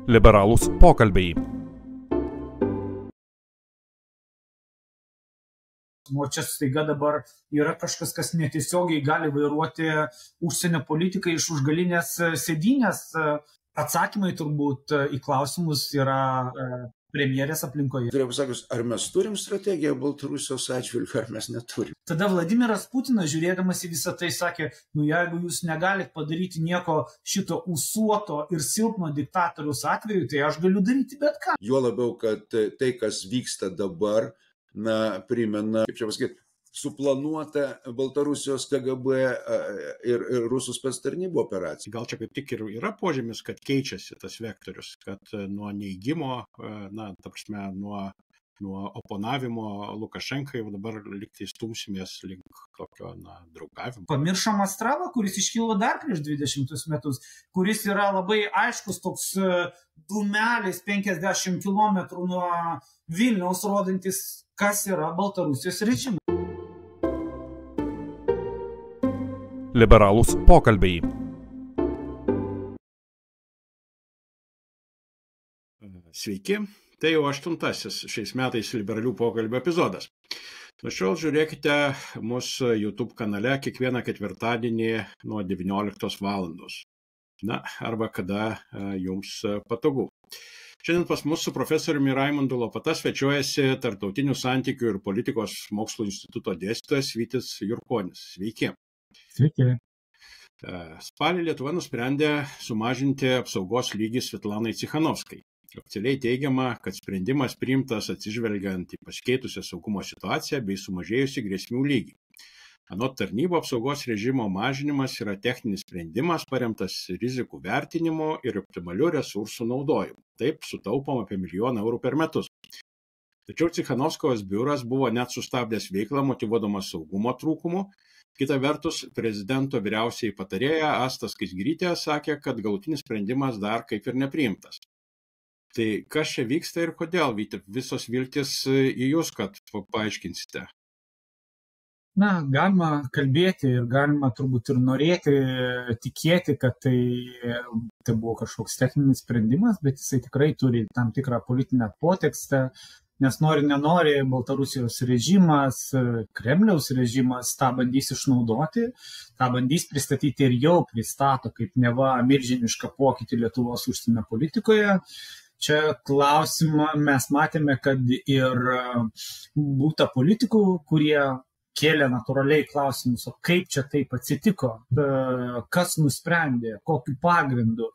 Liberalūs pokalbiai. O čia staiga dabar yra kažkas, kas netiesiogiai gali vairuoti užsienio politiką iš užgalinės sėdynės. Atsakymai turbūt į klausimus yra premjerės aplinkoje. Turėjau pasakius, ar mes turim strategiją Baltarusijos atžvilgiu, ar mes neturim. Tada Vladimiras Putinas, žiūrėdamas į visą tai, sakė, jeigu jūs negalit padaryti nieko šito ūsuoto ir silpno diktatoriaus atveju, tai aš galiu daryti bet ką. Juo labiau, kad tai, kas vyksta dabar, primena, kaip čia pasakyti, suplanuota Baltarusijos KGB ir rusų spectarnybų operacija. Gal čia kaip tik ir yra požymis, kad keičiasi tas vektorius, kad nuo neigimo, nuo oponavimo Lukašenkai dabar liktai stumsimės link tokio draugavimo. Pamiršom Astravą, kuris iškilo dar prieš 20 metus, kuris yra labai aiškus toks dūmelis 50 km nuo Vilniaus, rodantis, kas yra Baltarusijos režimas. Liberalūs pokalbiai. Sveiki, tai jau 8. šiais metais liberalių pokalbių epizodas. Nuo šiol žiūrėkite mūsų YouTube kanale kiekvieną ketvirtadienį nuo 19 valandos. Arba kada jums patogu. Šiandien pas mus su profesoriumi Raimundu Lopata svečiuojasi Tarptautinių santykių ir politikos mokslų instituto dėstytojas Vytis Jurkonis. Sveiki. Sveiki. Spalį Lietuva nusprendė sumažinti apsaugos lygį Svetlanai Cichanovskai. Oficialiai teigiama, kad sprendimas priimtas atsižvelgiant į pasikeitusią saugumo situaciją bei sumažėjusi grėsmių lygį. Anot tarnybų, apsaugos režimo mažinimas yra techninis sprendimas paremtas rizikų vertinimu ir optimaliu resursų naudojimu. Taip sutaupom apie 1 000 000 eurų per metus. Tačiau Cichanovskos biuras buvo net sustabdęs veiklą motyvuodamas saugumo trūkumu. Kita vertus, prezidento vyriausiai patarėja Asta Skaisgirytė sakė, kad galutinis sprendimas dar kaip ir nepriimtas. Tai kas čia vyksta ir kodėl, Vyti, visos viltis į jūs, kad paaiškinsite? Galima kalbėti ir galima turbūt ir norėti tikėti, kad tai buvo kažkoks techninis sprendimas, bet jisai tikrai turi tam tikrą politinę potekstę, nes nenori Baltarusijos režimas, Kremliaus režimas tą bandys išnaudoti, tą bandys pristatyti ir jau pristato kaip neva milžinišką pokytį Lietuvos užsienio politikoje. Čia klausimą mes matėme, kad ir būta politikų, kurie kėlė natūraliai klausimus, o kaip čia taip atsitiko, kas nusprendė, kokiu pagrindu.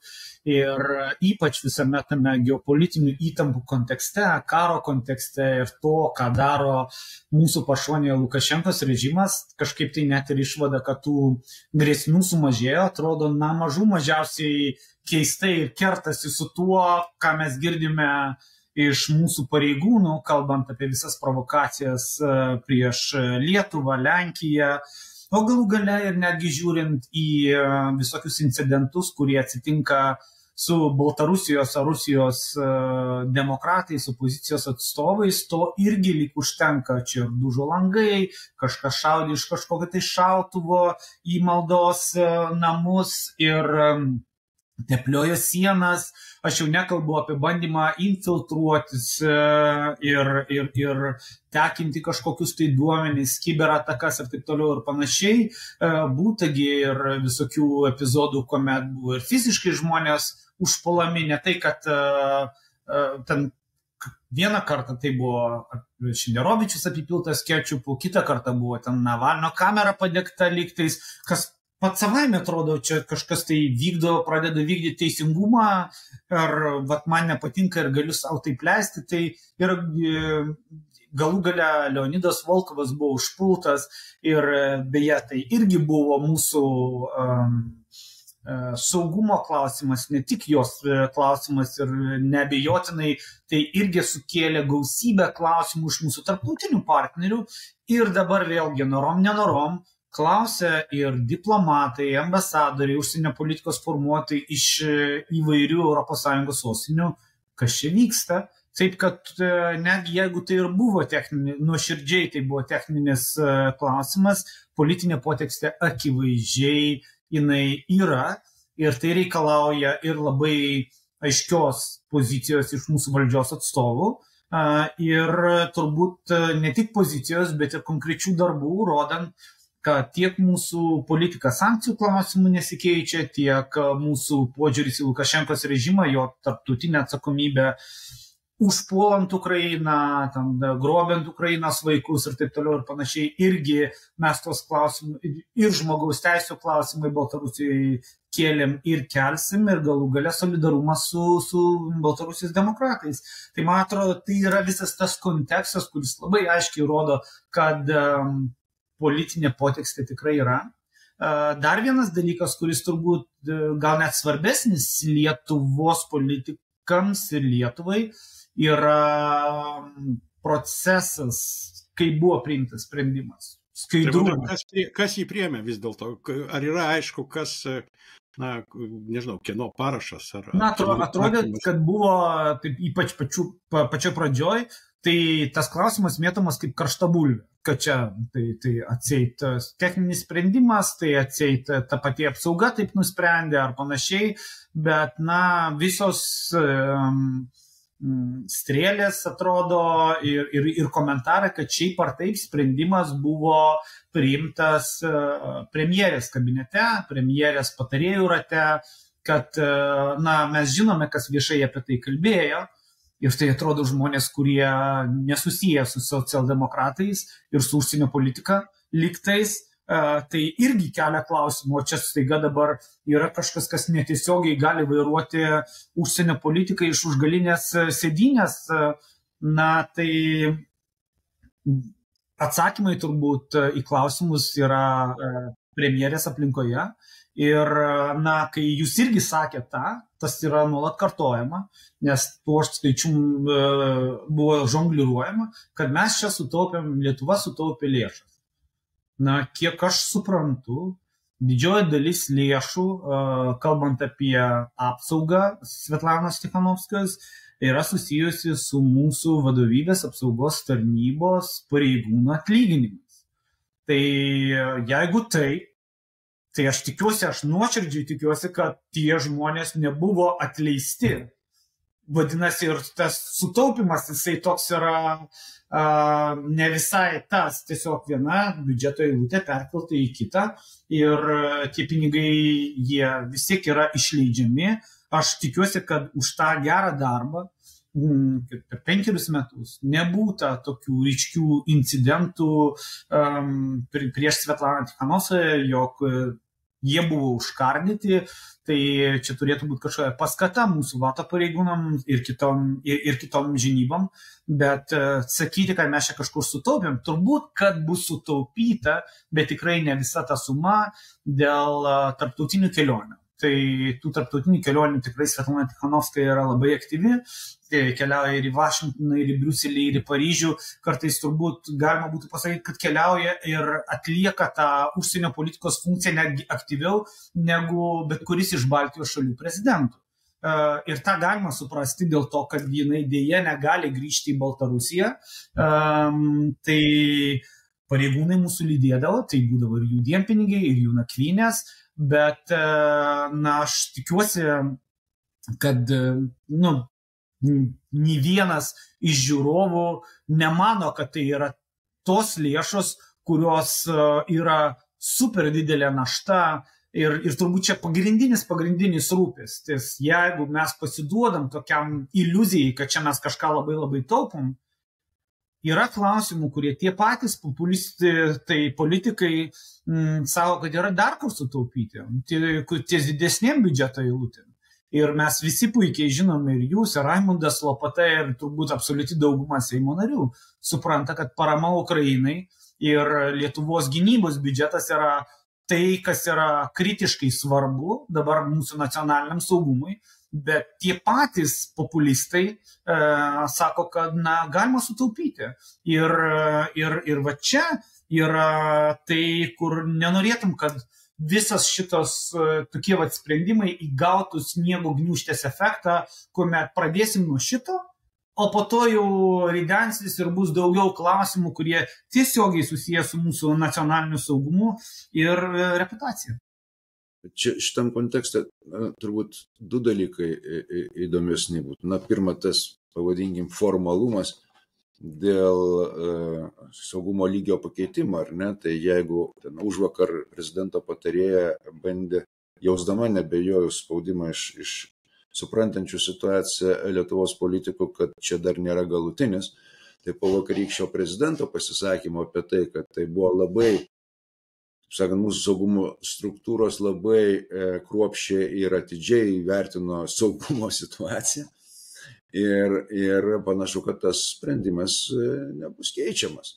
Ir ypač visame tame geopolitinių įtampų kontekste, karo kontekste ir to, ką daro mūsų pašonėje Lukašenkos režimas, kažkaip tai net ir išvada, kad tų grėsmių sumažėjo, atrodo, mažiausiai keistai ir kertasi su tuo, ką mes girdime iš mūsų pareigūnų, kalbant apie visas provokacijas prieš Lietuvą, Lenkiją, o galų gale ir netgi žiūrint į visokius incidentus, kurie atsitinka su Baltarusijos ar Rusijos demokratais, opozicijos atstovais, to irgi lyg užtenka. Čia ir dužo langai, kažkas šaudė iš kažkokio tai šautuvo į maldos namus ir tepliojo sienas. Aš jau nekalbu apie bandymą infiltruotis ir tekinti kažkokius tai duomenys, kiberatakas ir taip toliau ir panašiai. Būtagi ir visokių epizodų, kuomet buvo ir fiziškai žmonės užpuolami, ne tai, kad ten vieną kartą tai buvo Šinderovičius apipiltas kečupu, kitą kartą buvo ten Navalno kamera padegta lygtais, kas pats savaime atrodo, čia kažkas tai pradeda vykdyti teisingumą, ar man nepatinka ir galiu savo taip leisti, tai ir galų gale Leonidas Volkovas buvo užpultas ir beje, tai irgi buvo mūsų saugumo klausimas, ne tik jos klausimas ir neabejotinai, tai irgi sukėlė gausybę klausimų iš mūsų tarptautinių partnerių ir dabar vėlgi norom klausia ir diplomatai, ambasadoriai, užsienio politikos formuotojai iš įvairių ES sostinių, kas čia vyksta. Taip, kad netgi jeigu tai ir buvo nuoširdžiai tai buvo techninis klausimas, politinė potekstė akivaizdžiai jinai yra ir tai reikalauja ir labai aiškios pozicijos iš mūsų valdžios atstovų ir turbūt ne tik pozicijos, bet ir konkrečių darbų, rodant, kad tiek mūsų politika sankcijų klausimų nesikeičia, tiek mūsų požiūris į Lukašenkos režimą, jo tarptautinę atsakomybę užpuolant Ukrainą, grobiant Ukrainos vaikus ir taip toliau ir panašiai, irgi mes tos klausimus ir žmogaus teisų klausimai Baltarusijai kėlėm ir kelsim ir galų gale solidarumą su Baltarusijos demokratais. Tai man atrodo, tai yra visas tas kontekstas, kuris labai aiškiai rodo, kad politinė potekstė tikrai yra. Dar vienas dalykas, kuris turbūt gal net svarbesnis Lietuvos politikams ir Lietuvai, yra procesas, kai buvo priimtas sprendimas. Skaidrumas. Kas jį priėmė vis dėlto? Ar yra aišku, kas, nežinau, kieno parašas? Atrodė, kad buvo, taip, ypač pačioj pradžioj, tai tas klausimas mėtomas kaip karšta bulvė, kad čia tai atseit techninis sprendimas, tai atseit ta pati apsauga taip nusprendė ar panašiai, bet visos strėlės atrodo ir komentarai, kad šiaip ar taip sprendimas buvo priimtas premjerės kabinete, premjerės patarėjų rate, kad mes žinome, kas viešai apie tai kalbėjo. Ir tai atrodo žmonės, kurie nesusiję su socialdemokratais ir su užsienio politika lygtais, tai irgi kelia klausimų, o čia staiga dabar yra kažkas, kas netiesiogiai gali vairuoti užsienio politiką iš užgalinės sėdynės. Tai atsakymai turbūt į klausimus yra premjerės aplinkoje. Ir, kai jūs irgi sakėte tas yra nuolat kartojama, nes tuo skaičiu buvo žongliruojama, kad mes čia Lietuva sutaupė lėšas. Kiek aš suprantu, didžioji dalis lėšų, kalbant apie apsaugą Svetlanos Tikhanovskajos, yra susijusi su mūsų vadovybės apsaugos tarnybos pareigūnų atlyginimais. Tai jeigu tai aš tikiuosi, aš nuoširdžiai tikiuosi, kad tie žmonės nebuvo atleisti. Vadinasi, ir tas sutaupimas, jisai toks yra ne visai tas, tiesiog viena biudžeto eilutė perkelta į kitą ir tie pinigai, jie vis tiek yra išleidžiami. Aš tikiuosi, kad už tą gerą darbą per 5 metus nebūta tokių ryškių incidentų prieš Svetlaną Tikhanovskają, jog jie buvo užkardyti, tai čia turėtų būti kažkokia paskata mūsų vato pareigūnam ir kitom žinybom, bet sakyti, kad mes čia kažkur sutaupėm, turbūt, kad bus sutaupyta, bet tikrai ne visa ta suma dėl tarptautinių kelionių. Tai tų tarptautinių kelionių tikrai Svetlana Tikhanovskaja yra labai aktyvi, keliauja ir į Vašingtoną, ir į Briuselį, ir į Paryžių, kartais turbūt galima būtų pasakyti, kad keliauja ir atlieka tą užsienio politikos funkciją netgi aktyviau negu bet kuris iš Baltijos šalių prezidentų. Ir tą galima suprasti dėl to, kad jinai dėja negali grįžti į Baltarusiją, tai pareigūnai mūsų lydėdavo, tai būdavo ir jų dienpinigiai, ir jų nakvynės, bet aš tikiuosi, kad nei vienas iš žiūrovų nemano, kad tai yra tos lėšos, kurios yra super didelė našta ir turbūt čia pagrindinis rūpestis. Jeigu mes pasiduodam tokiam iliuzijai, kad čia mes kažką labai labai taupom, yra klausimų, kurie tie patys populistai, tai politikai savo, kad yra dar kur sutaupyti, ties didesnėm biudžeto eilutėm. Ir mes visi puikiai žinome, ir jūs, ir Raimundas Lopata, ir turbūt absoliuti dauguma Seimo narių supranta, kad parama Ukrainai ir Lietuvos gynybos biudžetas yra tai, kas yra kritiškai svarbu dabar mūsų nacionaliniam saugumui, bet tie patys populistai sako, kad galima sutaupyti. Ir va čia yra tai, kur nenorėtum, kad visas šitos tokie sprendimai įgautų sniego gniūžtės efektą, kuomet pradėsim nuo šito, o po to jau ridensis ir bus daugiau klausimų, kurie tiesiogiai susiję su mūsų nacionaliniu saugumu ir reputacija. čia šitam kontekste turbūt du dalykai įdomesni būtų. Pirma, tas, pavadinkim, formalumas dėl saugumo lygio pakeitimo, ar ne? Tai jeigu užvakar prezidento patarėja bandė, jausdama nebejojų spaudimą iš suprantančių situaciją Lietuvos politikų, kad čia dar nėra galutinis, tai po vakarykščio prezidento pasisakymo apie tai, kad tai buvo labai, sakant, mūsų saugumo struktūros labai kruopščiai ir atidžiai vertino saugumo situaciją. Ir panašu, kad tas sprendimas nebus keičiamas.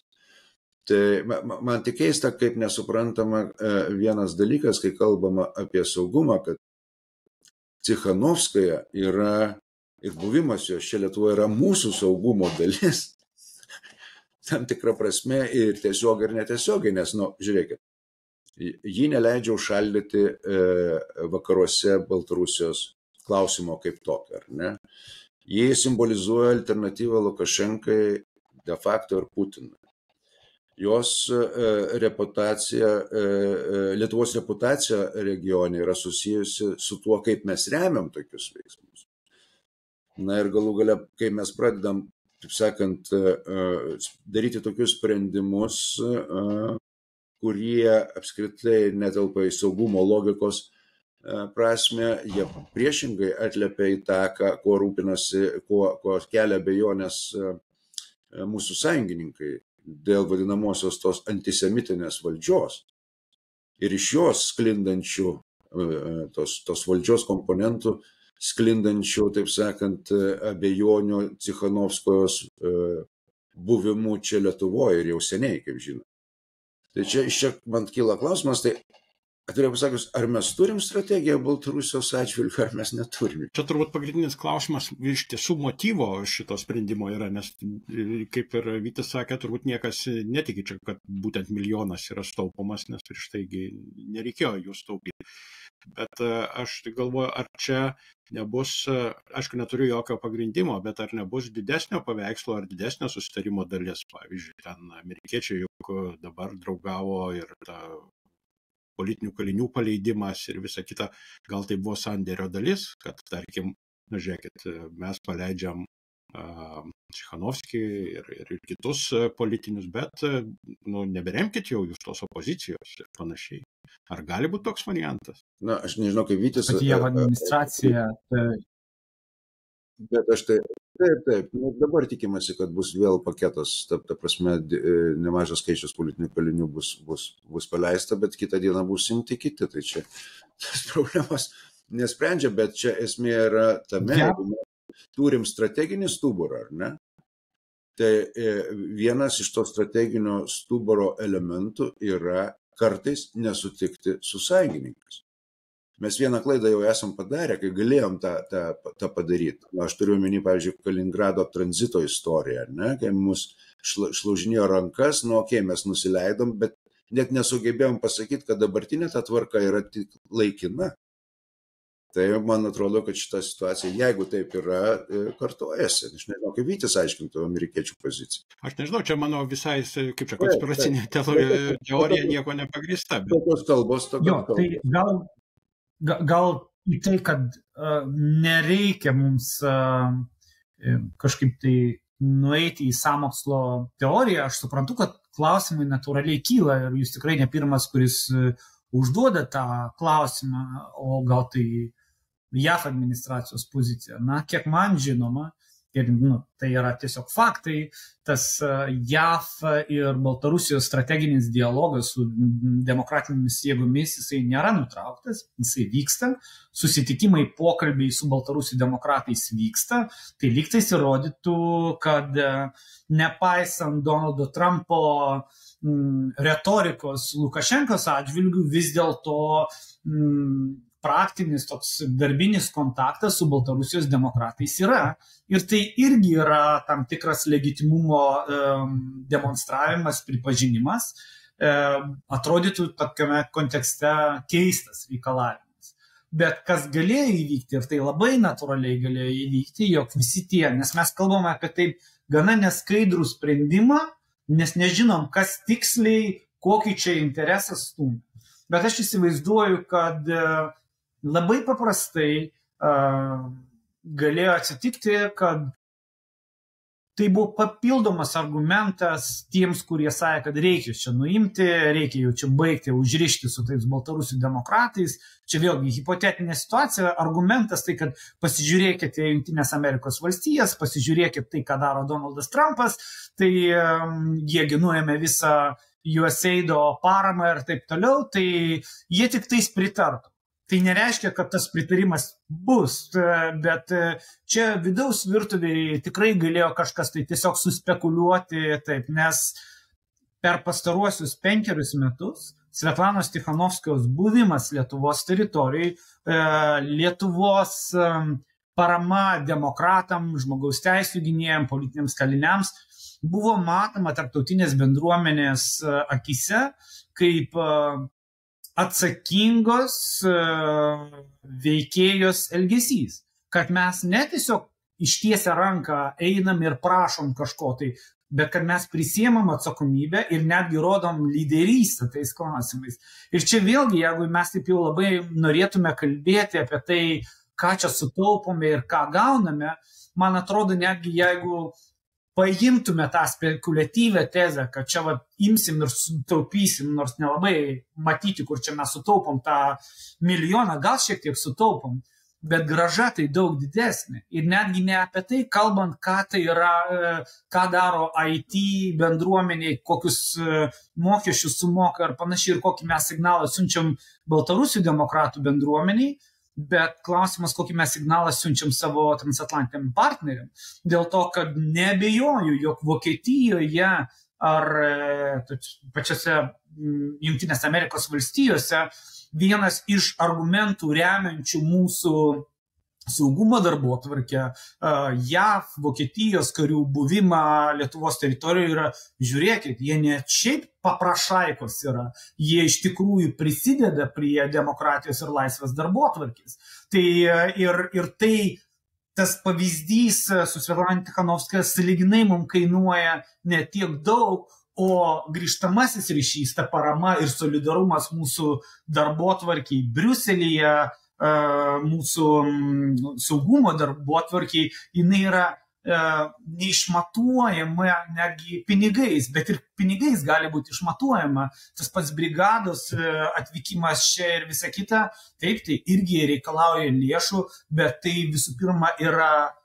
Tai man tik keista, kaip nesuprantama vienas dalykas, kai kalbama apie saugumą, kad Cichanovskaja yra ir buvimas jos čia Lietuvoje yra mūsų saugumo dalis. Tam tikra prasme ir tiesiog ir netiesiogiai, nes, žiūrėkit, ji neleidžia užšaldyti vakaruose Baltarusijos klausimo kaip tokio, ar ne? Jie simbolizuoja alternatyvą Lukašenkai de facto ir Putinui. Jos reputacija, Lietuvos reputacija regione yra susijusi su tuo, kaip mes remiam tokius veiksmus. Ir galų gale, kai mes pradedam, taip sakant, daryti tokius sprendimus, kurie apskritai netelpa į saugumo logikos prasme, jie priešingai atliepia į tą, kuo rūpinasi, kuo kelia abejonės mūsų sąjungininkai dėl vadinamosios tos antisemitinės valdžios ir iš jos sklindančių, tos valdžios komponentų sklindančių, taip sakant, abejonių Cichanovskojos buvimu čia Lietuvoje ir jau seniai, kaip žinoma. Tai čia man kyla klausimas, tai atvirai pasakius, ar mes turim strategiją Baltarusijos atžvilgiu, ar mes neturim? Čia turbūt pagrindinis klausimas iš tiesų motyvo šito sprendimo yra, nes, kaip ir Vytis sakė, turbūt niekas netiki čia, kad būtent milijonas yra staupomas, nes prieš taigi nereikėjo jų staupyti. Bet aš galvoju, ar čia nebus, aišku, neturiu jokio pagrindimo, bet ar nebus didesnio paveikslo ar didesnio susitarimo dalis. Pavyzdžiui, ten amerikiečiai juk dabar draugavo ir ta politinių kalinių paleidimas ir visa kita, gal tai buvo sandėrio dalis, kad, tarkim, žiūrėkit, mes paleidžiam Cichanovskį ir kitus politinius, bet neberemkit jau jūs tos opozicijos ir panašiai. Ar gali būti toks variantas? Aš nežinau, kaip Vytis. Kad jie administracija. Bet aš taip. Dabar tikimasi, kad bus vėl paketas, ta prasme, nemažas skaičius politinių kalinių bus paleista, bet kitą dieną bus imti kiti. Tai čia tas problemas nesprendžia, bet čia esmė yra tame, jeigu mes turim strateginį stuburą, ar ne? Tai vienas iš to strateginio stuburo elementų yra kartais nesutikti su sąjungininkais. Mes vieną klaidą jau esam padarę, kai galėjom tą padaryti. Aš turiu omeny, pavyzdžiui, Kaliningrado tranzito istoriją, ne? Kai mus šlaužinėjo rankas, mes nusileidom, bet net nesugebėjom pasakyti, kad dabartinė ta tvarka yra tik laikina. Tai man atrodo, kad šita situacija, jeigu taip yra, kartojasi. Aš nežinau, kaip Vytis aiškintų amerikiečių poziciją. Aš nežinau, čia mano visai, kaip čia, konspiracinė teorija nieko nepagrįsta. Tokios kalbos. Tai gal į tai, kad nereikia mums kažkaip tai nueiti į sąmokslo teoriją, aš suprantu, kad klausimai natūraliai kyla ir jūs tikrai ne pirmas, kuris užduoda tą klausimą, o gal tai JAF administracijos pozicija. Kiek man žinoma, ir tai yra tiesiog faktai, tas JAF ir Baltarusijos strateginis dialogas su demokratinėmis jėgomis, jisai nėra nutrauktas, jisai vyksta, susitikimai, pokalbiai su Baltarusių demokratais vyksta, tai lygtais įrodytų, kad nepaisant Donaldo Trumpo retorikos Lukašenkos atžvilgių, vis dėlto praktinis toks darbinis kontaktas su Baltarusijos demokratais yra. Ir tai irgi yra tam tikras legitimumo demonstravimas, pripažinimas. Atrodytų tokiame kontekste keistas reikalavimas. Bet kas galėjo įvykti, ir tai labai natūraliai galėjo įvykti, jog visi tie, nes mes kalbame apie taip gana neskaidrų sprendimą, nes nežinom, kas tiksliai, kokį čia interesą stumia. Bet aš įsivaizduoju, kad labai paprastai galėjo atsitikti, kad tai buvo papildomas argumentas tiems, kurie sakė, kad reikia čia nuimti, reikia jau čia baigti, užrišti su tais baltarusių demokratais. Čia vėlgi hipotetinė situacija, argumentas tai, kad pasižiūrėkite Jungtinės Amerikos valstijas, pasižiūrėkite tai, ką daro Donaldas Trumpas, tai jiegi nuėmė visą USAID-o paramą ir taip toliau, tai jie tik tais pritartų. Tai nereiškia, kad tas pritarimas bus, bet čia vidaus virtuvėje tikrai galėjo kažkas tai tiesiog suspekuliuoti, taip, nes per pastaruosius 5 metus Svetlanos Tikhanovskajos buvimas Lietuvos teritorijai, Lietuvos parama demokratam, žmogaus teisių gynėjams, politiniams kaliniams buvo matoma tarptautinės bendruomenės akise kaip atsakingos veikėjos elgesys, kad mes ne tiesiog ištiesę ranką einam ir prašom kažko tai, bet kad mes prisiemam atsakomybę ir netgi rodom lyderystę tais klausimais. Ir čia vėlgi, jeigu mes taip jau labai norėtume kalbėti apie tai, ką čia sutaupome ir ką gauname, man atrodo, netgi jeigu paimtume tą spekuliatyvę tezę, kad čia imsim ir sutaupysim, nors nelabai matyti, kur čia mes sutaupom tą milijoną, gal šiek tiek sutaupom, bet grąža tai daug didesnė. Ir netgi ne apie tai, kalbant, ką tai yra, ką daro IT bendruomeniai, kokius mokesčius sumoka ir panašiai, ir kokį mes signalą siunčiam Baltarusių demokratų bendruomeniai, bet klausimas, kokį mes signalą siunčiam savo transatlantiniam partneriam. Dėl to, kad neabejoju, jog Vokietijoje ar pačiose Jungtinės Amerikos valstijose vienas iš argumentų remiančių mūsų saugumo darbotvarkę, JAV, Vokietijos karių buvimą Lietuvos teritorijoje yra, žiūrėkit, jie ne šiaip paprašaikos yra, jie iš tikrųjų prisideda prie demokratijos ir laisvės darbotvarkės. Tai ir tai tas pavyzdys su Svetlana Tikhanovskaja sąlyginai mums kainuoja ne tiek daug, o grįžtamasis ryšys, ta parama ir solidarumas mūsų darbotvarkiai Briuselyje, mūsų saugumo darbotvarkiai, jinai yra neišmatuojama netgi pinigais, bet ir pinigais gali būti išmatuojama. Tas pats brigados atvykimas čia ir visa kita, taip, tai irgi reikalauja lėšų, bet tai visų pirma yra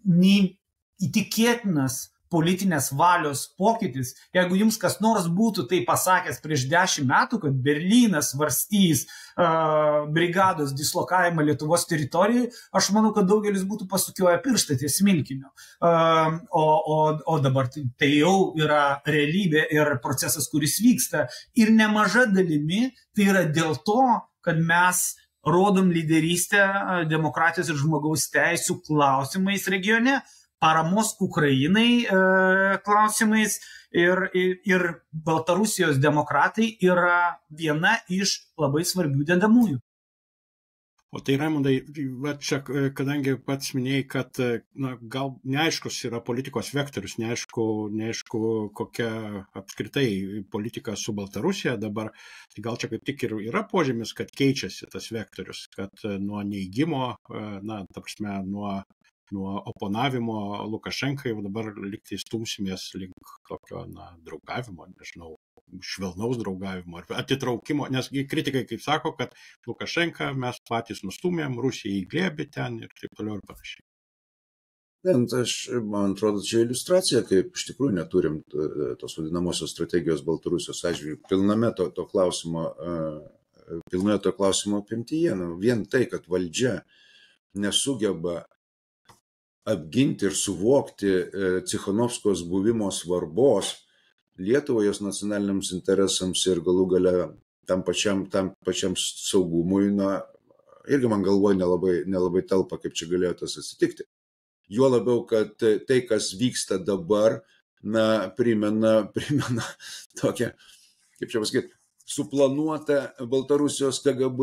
neįtikėtinas politinės valios pokytis. Jeigu jums kas nors būtų tai pasakęs prieš 10 metų, kad Berlynas svarstys brigados dislokavimą Lietuvos teritorijai, aš manau, kad daugelis būtų pasukioję pirštą ties smilkiniu. O dabar tai jau yra realybė ir procesas, kuris vyksta. Ir nemaža dalimi tai yra dėl to, kad mes rodom lyderystę demokratijos ir žmogaus teisių klausimais regione, paramos Ukrainai klausimais ir Baltarusijos demokratai yra viena iš labai svarbių dedamųjų. O tai, Raimundai, čia, kadangi pats minėjai, kad gal neaiškus yra politikos vektorius, neaišku kokia apskritai politika su Baltarusija dabar, tai gal čia kaip tik ir yra požymis, kad keičiasi tas vektorius, kad nuo neigimo, ta prasme, nuo oponavimo Lukašenkai dabar liktai stumsimės link tokio, draugavimo, nežinau, švelnaus draugavimo ar atitraukimo, nes kritikai kaip sako, kad Lukašenką mes patys nustumėm, Rusija į glėbį ten ir taip toliau ir panašiai. Man atrodo, čia iliustracija, kaip iš tikrųjų neturim tos vadinamosios strategijos Baltarusijos atžvilgiu pilname to klausimo apimtyje. Vien tai, kad valdžia nesugeba apginti ir suvokti Tikhanovskajos buvimo svarbos Lietuvai, jos nacionaliniams interesams ir galų gale tam pačiam saugumui, irgi man galvoje nelabai telpa, kaip čia galėjo tas atsitikti. Juo labiau, kad tai, kas vyksta dabar, primena tokią, kaip čia pasakyti, suplanuotą Baltarusijos KGB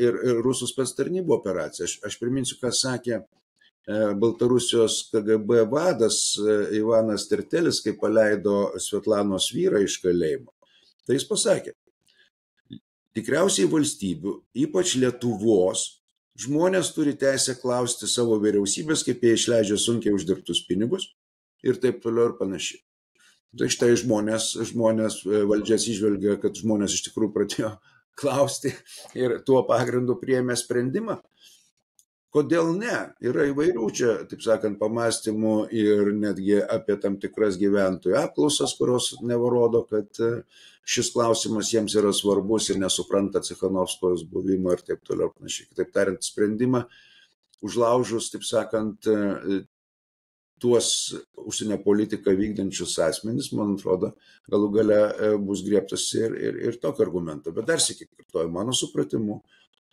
ir rusų spectarnybų operaciją. Aš priminsiu, ką sakė Baltarusijos KGB vadas Ivanas Tertelis, kai paleido Svetlanos vyrą iš kalėjimo. Tai jis pasakė, tikriausiai valstybių, ypač Lietuvos, žmonės turi teisę klausti savo vyriausybės, kaip jie išleidžia sunkiai uždirbtus pinigus ir taip toliau ir panašiai. Tai štai žmonės valdžias išvelgia, kad žmonės iš tikrųjų pradėjo klausti ir tuo pagrindu priėmė sprendimą. Kodėl ne? Yra įvairių čia, taip sakant, pamastymų ir netgi apie tam tikras gyventojų apklausas, kurios nevarodo, kad šis klausimas jiems yra svarbus ir nesupranta Cichanovskos buvimo ir taip toliau. Kitaip tariant, sprendimą užlaužus, taip sakant, tuos užsienio politiką vykdančius asmenys, man atrodo, galų gale bus griebtas ir tokio argumento. Bet dar sykį kartuoju, mano supratimu,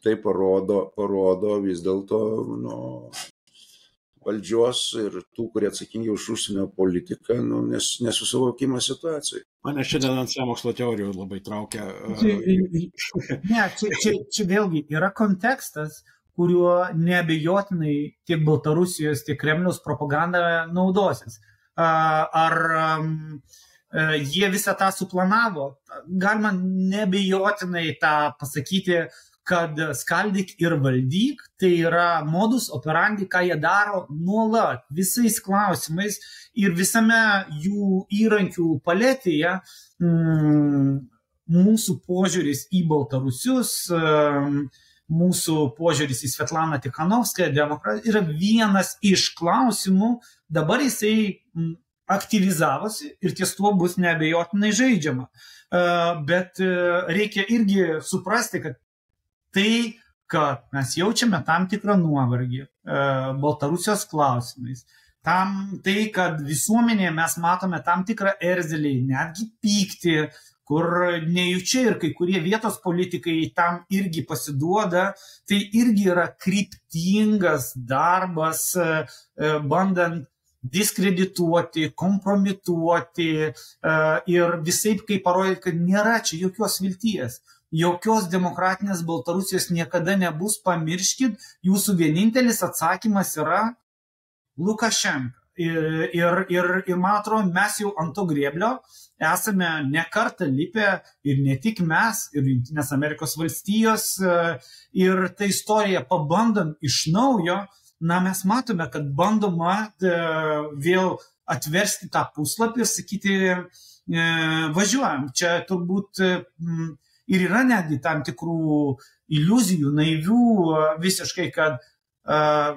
tai parodo vis dėlto valdžios ir tų, kurie atsakingi už užsienio politiką, nesusivokimą situacijai. Mane šiandien ant sąmokslo teorijų labai traukia. Ne, čia vėlgi yra kontekstas, kuriuo neabejotinai tiek Baltarusijos, tiek Kremliaus propaganda naudosis. Ar jie visą tą suplanavo? Galima neabejotinai tą pasakyti, kad skaldyk ir valdyk, tai yra modus operandi, ką jie daro nuolat, visais klausimais ir visame jų įrankių paletėje mūsų požiūris į baltarusius, mūsų požiūris į Svetlaną Tikhanovskają yra vienas iš klausimų, dabar jisai aktyvizavosi ir ties tuo bus neabejotinai žaidžiama. Bet reikia irgi suprasti, kad tai, kad mes jaučiame tam tikrą nuovargį Baltarusijos klausimais, tai, kad visuomenėje mes matome tam tikrą erzelį, netgi pyktį, kur nejučia ir kai kurie vietos politikai tam irgi pasiduoda, tai irgi yra kryptingas darbas, bandant diskredituoti, kompromituoti ir visaip kaip parodyti, kad nėra čia jokios vilties. Jokios demokratinės Baltarusijos niekada nebus, pamirškit, jūsų vienintelis atsakymas yra Lukašenka. Ir man atrodo, mes jau ant to grėblio esame ne kartą lipę ir ne tik mes, ir Jungtinės Amerikos valstijos, ir tą istoriją pabandom iš naujo, mes matome, kad bandoma vėl atversti tą puslapį ir sakyti, važiuojam, čia turbūt ir yra netgi tam tikrų iliuzijų, naivių visiškai, kad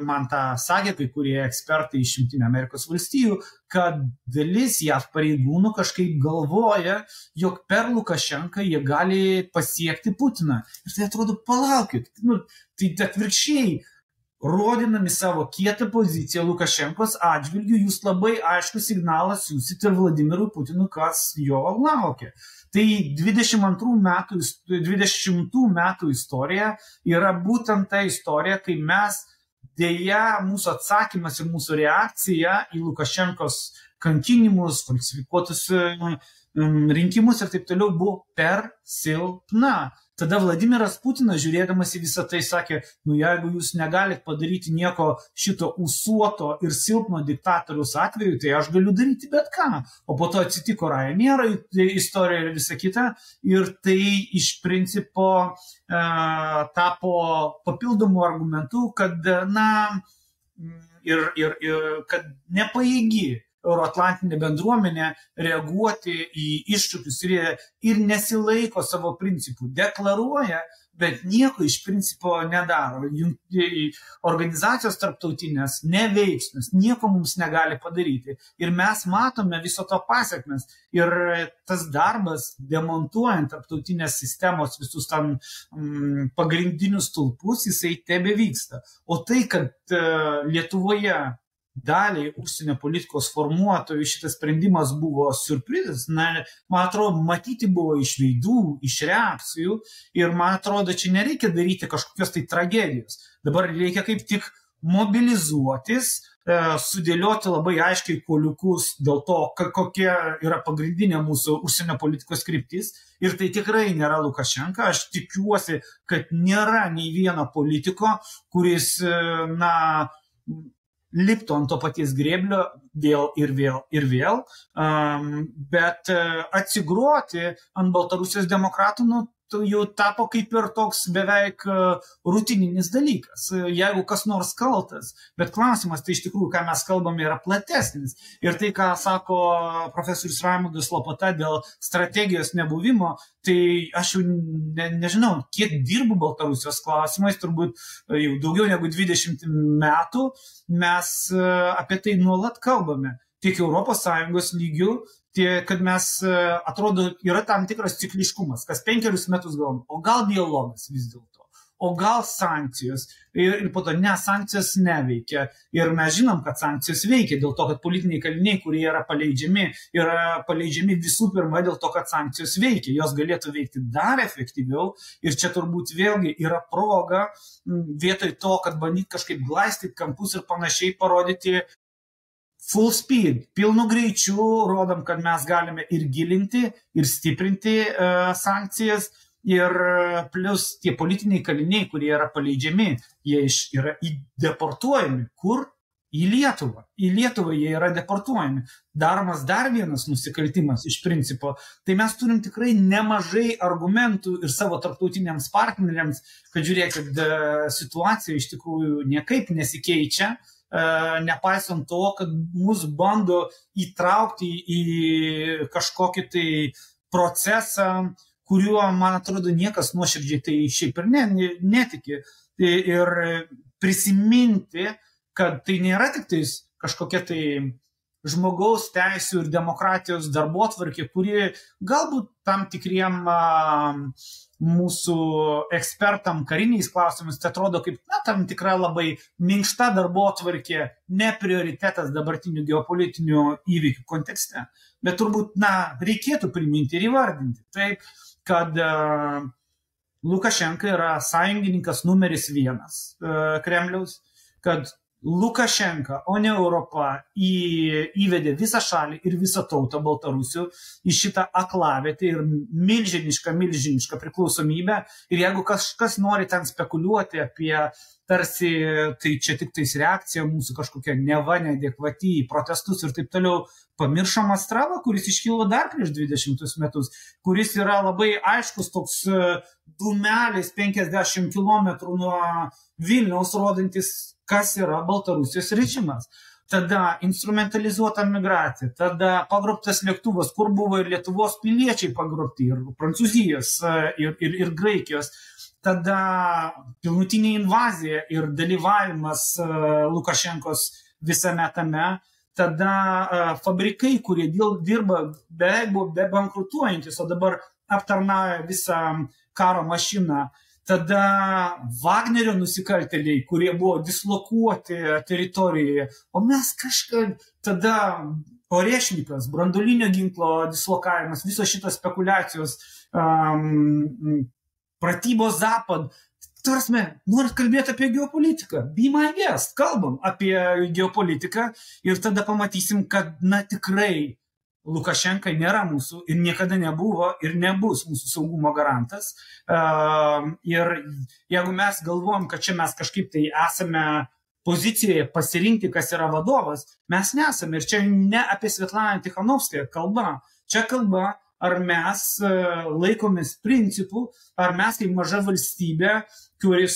man tą sakė kai kurie ekspertai iš Jungtinių Amerikos valstijų, kad dalis JAV pareigūnų kažkaip galvoja, jog per Lukašenką jie gali pasiekti Putiną. Ir tai atrodo, palaukit, tai atvirkščiai, rodinami savo kietą poziciją Lukašenkos atžvilgių, jūs labai aišku signalą siūsit ir Vladimirui Putinui, kas jo laukia. Tai 20 metų istorija yra būtent ta istorija, kai mes dėja, mūsų atsakymas ir mūsų reakcija į Lukašenkos kankinimus, falsifikuotus rinkimus ir taip toliau buvo per silpna. Tada Vladimiras Putinas, žiūrėdamas į visą tai, sakė, jeigu jūs negalit padaryti nieko šito ūsuoto ir silpno diktatoriaus atveju, tai aš galiu daryti bet ką. O po to atsitiko Ryanair istorija ir visa kita. Ir tai iš principo tapo papildomų argumentų, kad, kad nepajėgi euroatlantinė bendruomenė reaguoti į iššūkius ir nesilaiko savo principų. Deklaruoja, bet nieko iš principo nedaro. Organizacijos tarptautinės neveiksnios, nieko mums negali padaryti. Ir mes matome viso to pasekmes. Ir tas darbas, demontuojant tarptautinės sistemos visus tam pagrindinius stulpus, jisai tebevyksta. O tai, kad Lietuvoje daliai užsienio politikos formuotojų šitas sprendimas buvo siurprizas, man atrodo, matyti buvo iš veidų, iš reakcijų ir man atrodo, čia nereikia daryti kažkokios tai tragedijos. Dabar reikia kaip tik mobilizuotis, sudėlioti labai aiškiai kuoliukus dėl to, kokia yra pagrindinė mūsų užsienio politikos kryptis ir tai tikrai nėra Lukašenka. Aš tikiuosi, kad nėra nei vieno politiko, kuris, liptų ant to paties grėblio vėl ir vėl ir vėl, bet atsigroti ant Baltarusijos demokratų, jau tapo kaip ir toks beveik rutininis dalykas, jeigu kas nors kaltas. Bet klausimas, tai iš tikrųjų, ką mes kalbame, yra platesnis. Ir tai, ką sako profesorius Raimundas Lopata dėl strategijos nebuvimo, tai aš jau nežinau, kiek dirbu Baltarusijos klausimais, turbūt jau daugiau negu 20 metų mes apie tai nuolat kalbame. Tiek ES lygių, kad mes, atrodo, yra tam tikras cikliškumas, kas 5 metus galvom, o gal dialogas vis dėlto, o gal sankcijos, ir po to sankcijos neveikia. Ir mes žinom, kad sankcijos veikia dėl to, kad politiniai kaliniai, kurie yra paleidžiami visų pirma dėl to, kad sankcijos veikia, jos galėtų veikti dar efektyviau. Ir čia turbūt vėlgi yra proga vietoj to, kad bandyti kažkaip glaistyti kampus ir panašiai parodyti full speed, pilnu greičiu, rodom, kad mes galime ir gilinti, ir stiprinti sankcijas, ir plus tie politiniai kaliniai, kurie yra paleidžiami, jie yra deportuojami. Kur? Į Lietuvą. Į Lietuvą jie yra deportuojami. Daromas dar vienas nusikaltimas iš principo. Tai mes turim tikrai nemažai argumentų ir savo tarptautiniams partneriams, kad žiūrėkit, situacija iš tikrųjų niekaip nesikeičia, nepaisant to, kad mus bando įtraukti į kažkokį tai procesą, kuriuo, man atrodo, niekas nuoširdžiai tai šiaip ir netiki. Ir prisiminti, kad tai nėra tik tais kažkokia tai žmogaus teisių ir demokratijos darbotvarkė, kuri galbūt tam tikriem mūsų ekspertam kariniais klausimais tai atrodo kaip tam tikra labai minkšta darbotvarkė, ne prioritetas dabartinių geopolitinių įvykių kontekste. Bet turbūt reikėtų priminti ir įvardinti. Taip, kad Lukašenka yra sąjungininkas numeris 1 Kremliaus, kad Lukašenka, o ne Europa, įvedė visą šalį ir visą tautą Baltarusių į šitą aklavietę ir milžinišką priklausomybę. Ir jeigu kažkas nori ten spekuliuoti apie tarsi, tai čia tik tais reakcija mūsų kažkokia neva neadekvati į protestus ir taip toliau, pamiršom Astravą, kuris iškilo dar prieš 20 metus, kuris yra labai aiškus toks dūmelis 50 km nuo Vilniaus, rodantis, kas yra Baltarusijos režimas. Tada instrumentalizuota migracija, tada pagrobtas lėktuvas, kur buvo ir Lietuvos piliečiai pagrobti, ir Prancūzijos, ir Graikijos. Tada pilnutinė invazija ir dalyvavimas Lukašenkos visame tame. Tada fabrikai, kurie dirba beveik be bankrutuojantis, o dabar aptarnauja visą karo mašiną. Tada Vagnerio nusikaltėliai, kurie buvo dislokuoti teritorijoje, o mes tada Orešnikas, branduolinio ginklo dislokavimas, visos šitos spekulacijos, pratybos Zapad. Tarsi, norit kalbėti apie geopolitiką, be my guest, kalbam apie geopolitiką ir tada pamatysim, kad tikrai Lukašenka nėra mūsų ir niekada nebuvo ir nebus mūsų saugumo garantas. Ir jeigu mes galvom, kad čia mes kažkaip tai esame pozicijoje pasirinkti, kas yra vadovas, mes nesame. Ir čia ne apie Svetlaną Tikhanovskają kalba. Čia kalba, ar mes laikomės principų, ar mes kaip maža valstybė, kuri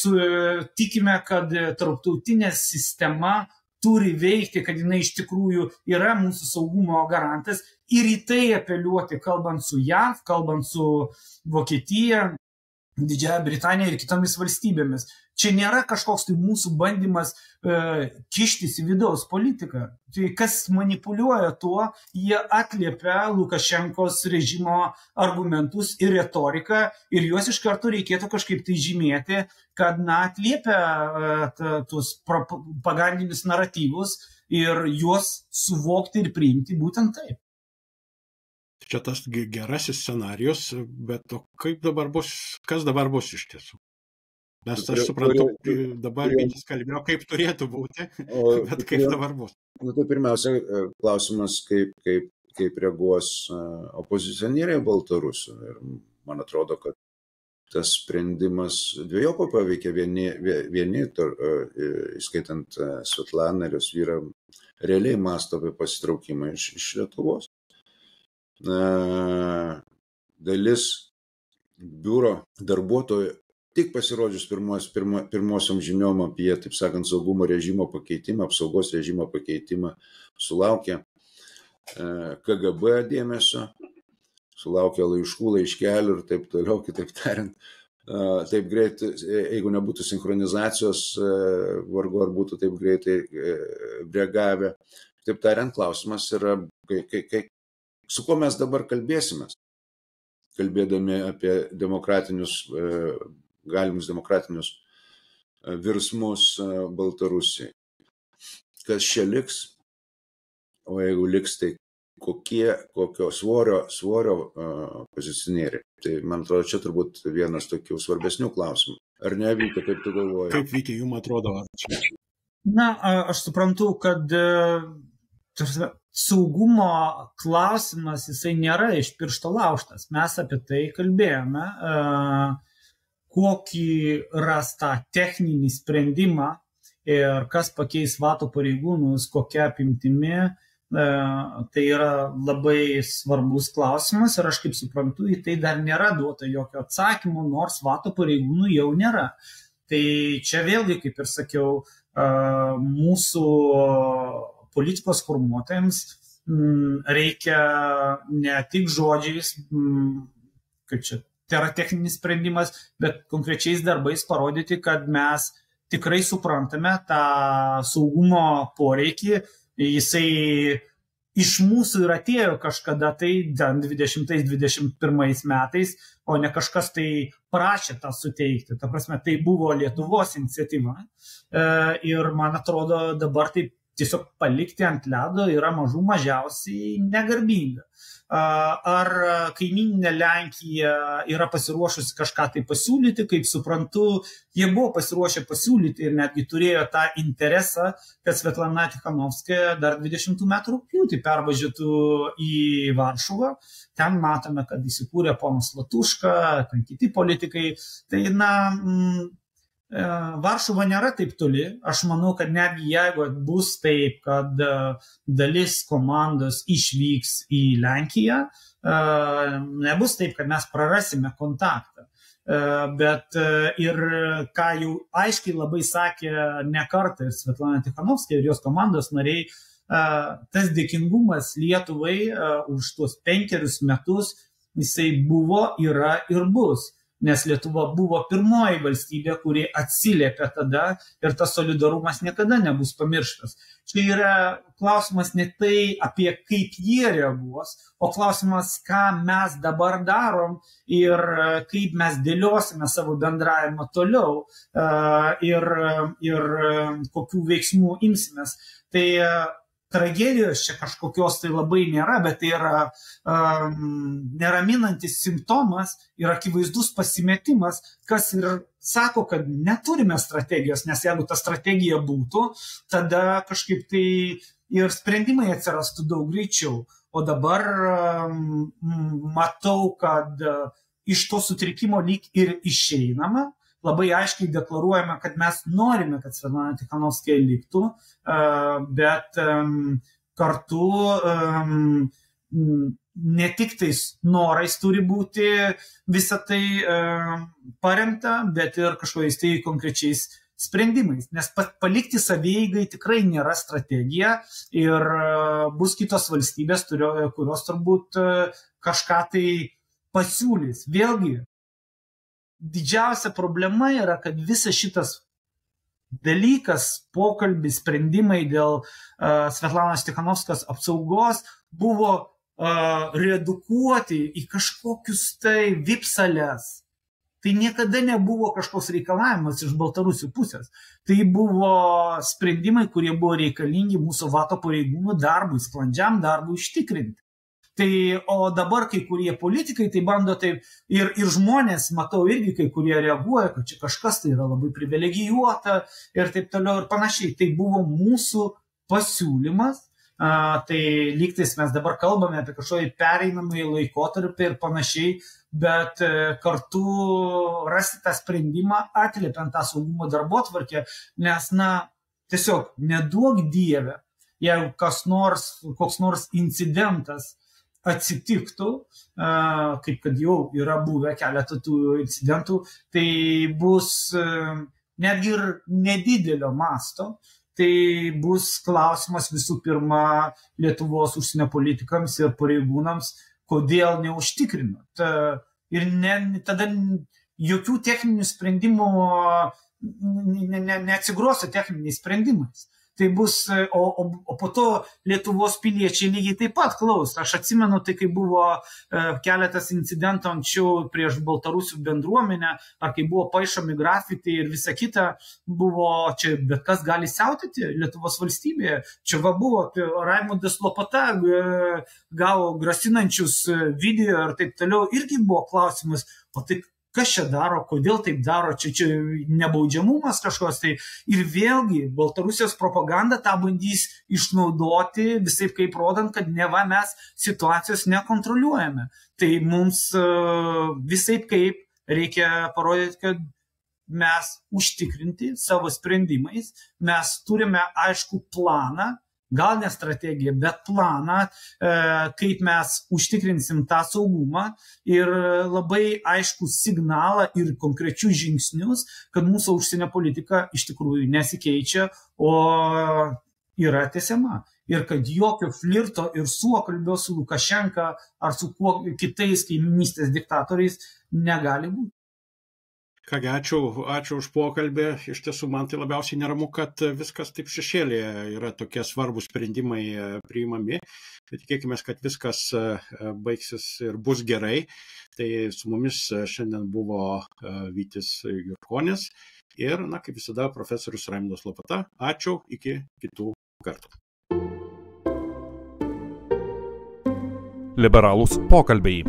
tikime, kad tarptautinė sistema turi veikti, kad jinai iš tikrųjų yra mūsų saugumo garantas ir į tai apeliuoti, kalbant su JAV, kalbant su Vokietija, Didžiąja Britanija ir kitomis valstybėmis. Čia nėra kažkoks tai mūsų bandymas kištis į vidaus politiką. Tai kas manipuliuoja tuo, jie atliepia Lukašenkos režimo argumentus ir retoriką ir juos iš karto reikėtų kažkaip tai žymėti, kad atliepia tuos propagandinius naratyvus ir juos suvokti ir priimti būtent taip. Čia tas gerasis scenarijus, bet kaip dabar bus, kas dabar bus iš tiesų? Nes aš suprantu, dabar vienas kalbėjo, kaip turėtų būti, bet kaip dabar bus. Tai pirmiausia, klausimas, kaip reaguos opozicionieriai Baltarusių. Ir man atrodo, kad tas sprendimas dviejopai paveikia vieni, įskaitant Svetlaną ir jos vyrą, realiai mąsto apie pasitraukimą iš Lietuvos. Dalis biuro darbuotojų tik pasirodžius pirmosiom žiniom apie, taip sakant, saugumo režimo pakeitimą, apsaugos režimo pakeitimą, sulaukė KGB dėmesio, sulaukė laiškų, laiškelių ir taip toliau, kitaip tariant. Taip greitai, jeigu nebūtų sinchronizacijos, vargu ar būtų taip greitai reagavę. Taip tariant, klausimas yra, su kuo mes dabar kalbėsimės, kalbėdami apie galimus demokratinius virsmus Baltarusijai. Kas čia liks, o jeigu liks, tai kokio svorio pozicionieriai. Tai man atrodo, čia turbūt vienas tokių svarbesnių klausimų. Ar ne, Vytė, kaip tu galvoji? Kaip, Vytė, jums atrodo? Na, aš suprantu, kad saugumo klausimas, jisai nėra iš piršto laužtas. Mes apie tai kalbėjome, kokį ras tą techninį sprendimą ir kas pakeis vato pareigūnus, kokia apimtimi. Tai yra labai svarbus klausimas ir aš kaip suprantu, į tai dar nėra duota jokio atsakymo, nors vato pareigūnų jau nėra. Tai čia vėlgi, kaip ir sakiau, mūsų politikos formuotojams reikia ne tik žodžiais, kad čia tai yra techninis sprendimas, bet konkrečiais darbais parodyti, kad mes tikrai suprantame tą saugumo poreikį. Jisai iš mūsų ir atėjo kažkada tai 20-21 metais, o ne kažkas tai prašė tą suteikti. Ta prasme, tai buvo Lietuvos iniciatyva. Ir man atrodo, dabar taip tiesiog palikti ant ledo yra mažiausiai negarbinga. Ar kaimyninė Lenkija yra pasiruošusi kažką tai pasiūlyti, kaip suprantu, jie buvo pasiruošę pasiūlyti ir netgi turėjo tą interesą, kad Svetlana Tikhanovskaja dar 20 metų rugpjūtį pervažiuotų į Varšuvą. Ten matome, kad įsikūrė ponas Latuška, ten kiti politikai. Tai, Varšuva nėra taip toli. Aš manau, kad netgi jeigu bus taip, kad dalis komandos išvyks į Lenkiją, nebus taip, kad mes prarasime kontaktą. Bet ir ką jau aiškiai labai sakė ne kartą ir Svetlana Tikhanovskaja ir jos komandos nariai, tas dėkingumas Lietuvai už tuos 5 metus jisai buvo, yra ir bus. Nes Lietuva buvo pirmoji valstybė, kuri atsiliepė tada ir tas solidarumas niekada nebus pamirštas. Čia yra klausimas ne tai, apie kaip jie reaguos, o klausimas, ką mes dabar darom ir kaip mes dėliosime savo bendravimą toliau ir kokių veiksmų imsimės. Tai tragedijos čia kažkokios tai labai nėra, bet tai yra neraminantis simptomas ir akivaizdus pasimetimas, kas ir sako, kad neturime strategijos, nes jeigu ta strategija būtų, tada kažkaip tai ir sprendimai atsirastų daug greičiau. O dabar matau, kad iš to sutrikimo lyg ir išeinama. Labai aiškiai deklaruojame, kad mes norime, kad Svetlana Tikhanovskaja liktų, bet kartu ne tik tais norais turi būti visą tai paremta, bet ir kažkokiais tai konkrečiais sprendimais. Nes palikti savieigai tikrai nėra strategija ir bus kitos valstybės, kurios turbūt kažką tai pasiūlys. Vėlgi, didžiausia problema yra, kad visas šitas dalykas, pokalbis, sprendimai dėl Svetlanos Tikhanovskajos apsaugos buvo redukuoti į kažkokius tai vipsales. Tai niekada nebuvo kažkoks reikalavimas iš Baltarusių pusės. Tai buvo sprendimai, kurie buvo reikalingi mūsų vato pareigūnų darbui, sklandžiam darbui užtikrinti. Tai, o dabar kai kurie politikai tai bando taip ir žmonės, matau irgi kai kurie reaguoja, kad čia kažkas tai yra labai privilegijuota ir taip toliau ir panašiai. Tai buvo mūsų pasiūlymas, tai lygtais mes dabar kalbame apie kažkokį pereinamąjį laikotarpį ir panašiai, bet kartu rasti tą sprendimą atliepiant tą saugumo darbotvarkę, nes, tiesiog neduok Dieve, jeigu koks nors incidentas atsitiktų, kaip kad jau yra buvę keletą tų incidentų, tai bus netgi ir nedidelio masto. Tai bus klausimas visų pirma Lietuvos užsienio politikams ir pareigūnams, kodėl neužtikrinot. Ir tada jokių techninių sprendimų neatsigroso techniniais sprendimais. Tai bus, o po to Lietuvos piliečiai lygiai taip pat klaus. Aš atsimenu, tai kai buvo keletas incidentų anksčiau prieš baltarusių bendruomenę, ar kai buvo paišomi grafiti ir visa kita, buvo čia bet kas gali siautėti Lietuvos valstybėje. Čia buvo Raimundas Lopata gavo grasinančius video ir taip toliau, irgi buvo klausimas, o tai kas čia daro, kodėl taip daro, čia nebaudžiamumas kažkoks. Tai ir vėlgi Baltarusijos propaganda tą bandys išnaudoti visaip kaip rodant, kad neva mes situacijos nekontroliuojame. Tai mums visaip kaip reikia parodyti, kad mes užtikrinti savo sprendimais, mes turime aišku planą, gal ne strategiją, bet planą, kaip mes užtikrinsim tą saugumą ir labai aišku signalą ir konkrečius žingsnius, kad mūsų užsienio politika iš tikrųjų nesikeičia, o yra tęsiama. Ir kad jokio flirto ir suokalbio su Lukašenka ar su kitais kaimynystės diktatoriais negali būti. Kągi, ačiū už pokalbį. Iš tiesų, man tai labiausiai neramu, kad viskas taip šešėlėje yra tokie svarbus sprendimai priimami. Tai tikėkime, kad viskas baigsis ir bus gerai. Tai su mumis šiandien buvo Vytis Jurkonis ir, kaip visada, profesorius Raimundas Lopata. Ačiū, iki kitų kartų. Liberalūs pokalbiai.